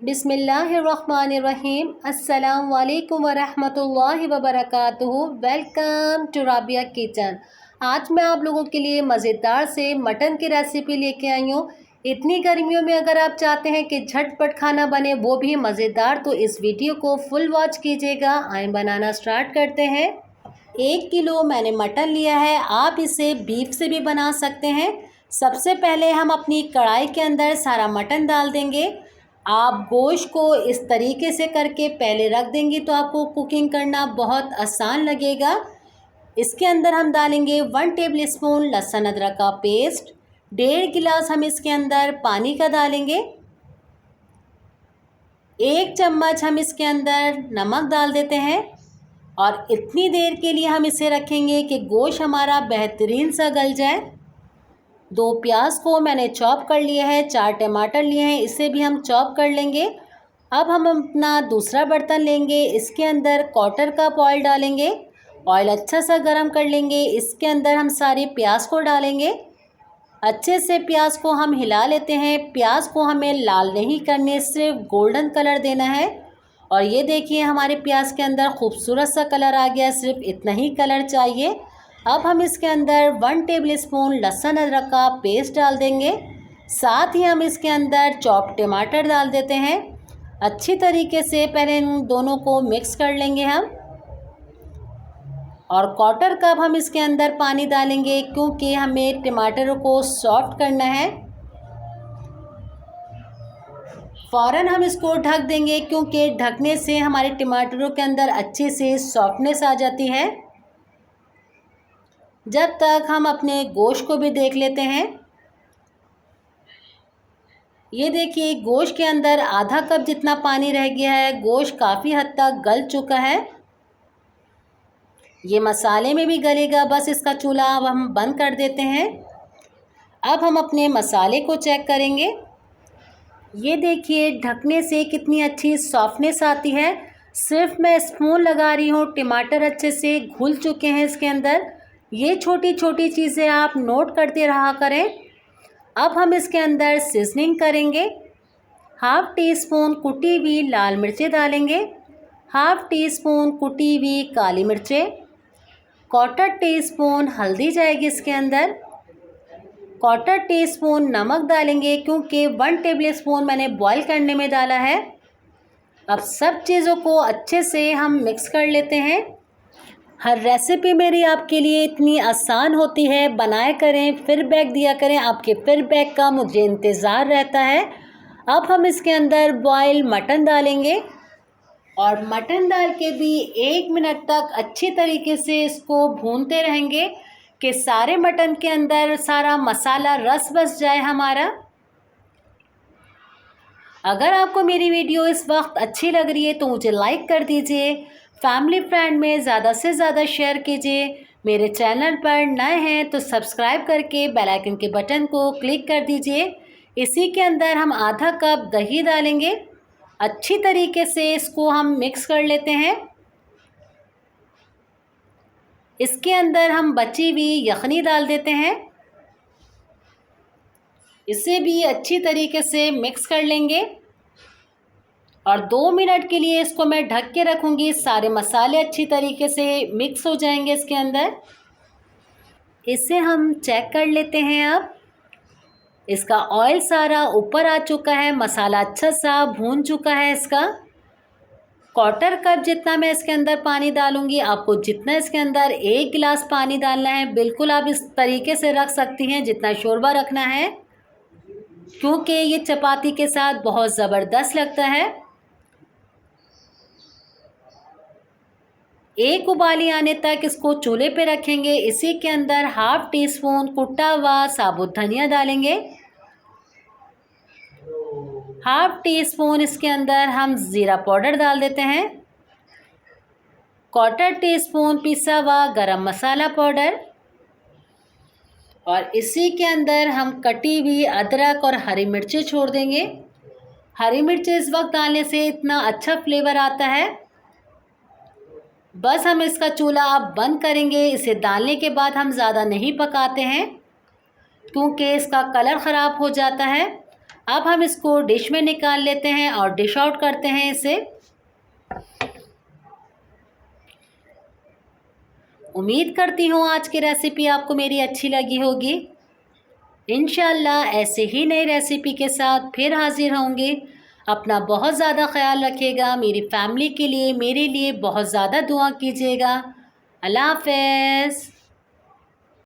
बिस्मिल्लाहिर्रहमानिर्रहीम। अस्सलाम वालेकुम वरहमतुल्लाहि वबरकातुहू। Welcome to Rabia kitchen. आज मैं आप लोगों के लिए मज़ेदार से मटन की रेसिपी लेके आई हूँ। इतनी गर्मियों में अगर आप चाहते हैं कि झटपट खाना बने वो भी मज़ेदार, तो इस वीडियो को फुल वॉच कीजिएगा। आइए बनाना स्टार्ट करते हैं। 1 किलो मैंने मटन लिया है। आप इसे बीफ से भी बना सकते हैं। सबसे पहले हम अपनी कढ़ाई के अंदर सारा मटन डाल देंगे। आप गोश्त को इस तरीके से करके पहले रख देंगी तो आपको कुकिंग करना बहुत आसान लगेगा। इसके अंदर हम डालेंगे 1 टेबलस्पून लहसुन अदरक का पेस्ट। 1.5 गिलास हम इसके अंदर पानी का डालेंगे। 1 चम्मच हम इसके अंदर नमक डाल देते हैं और इतनी देर के लिए हम इसे रखेंगे कि गोश्त हमारा बेहतरीन सा गल जाए। 2 प्याज को मैंने चॉप कर लिया है। 4 टमाटर लिए हैं, इसे भी हम चॉप कर लेंगे। अब हम अपना दूसरा बर्तन लेंगे। इसके अंदर 1/4 कप ऑयल डालेंगे। ऑयल अच्छा सा गर्म कर लेंगे। इसके अंदर हम सारे प्याज को डालेंगे। अच्छे से प्याज को हम हिला लेते हैं। प्याज को हमें लाल नहीं करने, सिर्फ गोल्डन कलर देना है। और ये देखिए हमारे प्याज के अंदर खूबसूरत सा कलर आ गया। सिर्फ इतना ही कलर चाहिए। अब हम इसके अंदर 1 टेबलस्पून लहसुन अदरक का पेस्ट डाल देंगे। साथ ही हम इसके अंदर चॉप टमाटर डाल देते हैं। अच्छी तरीके से पहले इन दोनों को मिक्स कर लेंगे हम। और 1/4 कप हम इसके अंदर पानी डालेंगे क्योंकि हमें टमाटरों को सॉफ्ट करना है। फ़ौरन हम इसको ढक देंगे क्योंकि ढकने से हमारे टमाटरों के अंदर अच्छे से सॉफ्टनेस आ जाती है। जब तक हम अपने गोश्त को भी देख लेते हैं। ये देखिए गोश्त के अंदर आधा कप जितना पानी रह गया है। गोश्त काफ़ी हद तक गल चुका है। ये मसाले में भी गलेगा। बस इसका चूल्हा अब हम बंद कर देते हैं। अब हम अपने मसाले को चेक करेंगे। ये देखिए ढकने से कितनी अच्छी सॉफ्टनेस आती है। सिर्फ मैं स्पून लगा रही हूँ। टमाटर अच्छे से घुल चुके हैं इसके अंदर। ये छोटी छोटी चीज़ें आप नोट करते रहा करें। अब हम इसके अंदर सीजनिंग करेंगे। 1/2 टीस्पून कुटी हुई लाल मिर्चें डालेंगे। 1/2 टीस्पून कुटी हुई काली मिर्चें। 1/4 टीस्पून हल्दी जाएगी इसके अंदर। 1/4 टीस्पून नमक डालेंगे क्योंकि 1 टेबलस्पून मैंने बॉईल करने में डाला है। अब सब चीज़ों को अच्छे से हम मिक्स कर लेते हैं। हर रेसिपी मेरी आपके लिए इतनी आसान होती है। बनाया करें, फीडबैक दिया करें। आपके फीडबैक का मुझे इंतज़ार रहता है। अब हम इसके अंदर बॉयल मटन डालेंगे और मटन डाल के भी 1 मिनट तक अच्छी तरीके से इसको भूनते रहेंगे कि सारे मटन के अंदर सारा मसाला रस बस जाए हमारा। अगर आपको मेरी वीडियो इस वक्त अच्छी लग रही है तो मुझे लाइक कर दीजिए। फैमिली फ्रेंड में ज़्यादा से ज़्यादा शेयर कीजिए। मेरे चैनल पर नए हैं तो सब्सक्राइब करके बेल आइकन के बटन को क्लिक कर दीजिए। इसी के अंदर हम आधा कप दही डालेंगे। अच्छी तरीके से इसको हम मिक्स कर लेते हैं। इसके अंदर हम बची हुई यखनी डाल देते हैं। इसे भी अच्छी तरीके से मिक्स कर लेंगे और 2 मिनट के लिए इसको मैं ढक के रखूँगी। सारे मसाले अच्छी तरीके से मिक्स हो जाएंगे इसके अंदर। इसे हम चेक कर लेते हैं। अब इसका ऑयल सारा ऊपर आ चुका है। मसाला अच्छा सा भून चुका है इसका। 1/4 कप जितना मैं इसके अंदर पानी डालूँगी। आपको जितना इसके अंदर 1 गिलास पानी डालना है, बिल्कुल आप इस तरीके से रख सकती हैं जितना शोरबा रखना है क्योंकि ये चपाती के साथ बहुत ज़बरदस्त लगता है। एक उबाली आने तक इसको चूल्हे पे रखेंगे। इसी के अंदर 1/2 टीस्पून कुटा हुआ साबुत धनिया डालेंगे। 1/2 टीस्पून इसके अंदर हम ज़ीरा पाउडर डाल देते हैं। 1/4 टीस्पून पिसा हुआ गरम मसाला पाउडर। और इसी के अंदर हम कटी हुई अदरक और हरी मिर्चें छोड़ देंगे। हरी मिर्चें इस वक्त डालने से इतना अच्छा फ्लेवर आता है। बस हम इसका चूल्हा अब बंद करेंगे। इसे डालने के बाद हम ज़्यादा नहीं पकाते हैं क्योंकि इसका कलर ख़राब हो जाता है। अब हम इसको डिश में निकाल लेते हैं और डिश आउट करते हैं इसे। उम्मीद करती हूँ आज की रेसिपी आपको मेरी अच्छी लगी होगी। इंशाल्लाह ऐसे ही नई रेसिपी के साथ फिर हाजिर होंगे। अपना बहुत ज़्यादा ख्याल रखिएगा। मेरी फैमिली के लिए, मेरे लिए बहुत ज़्यादा दुआ कीजिएगा। अल्लाह हाफ़िज़।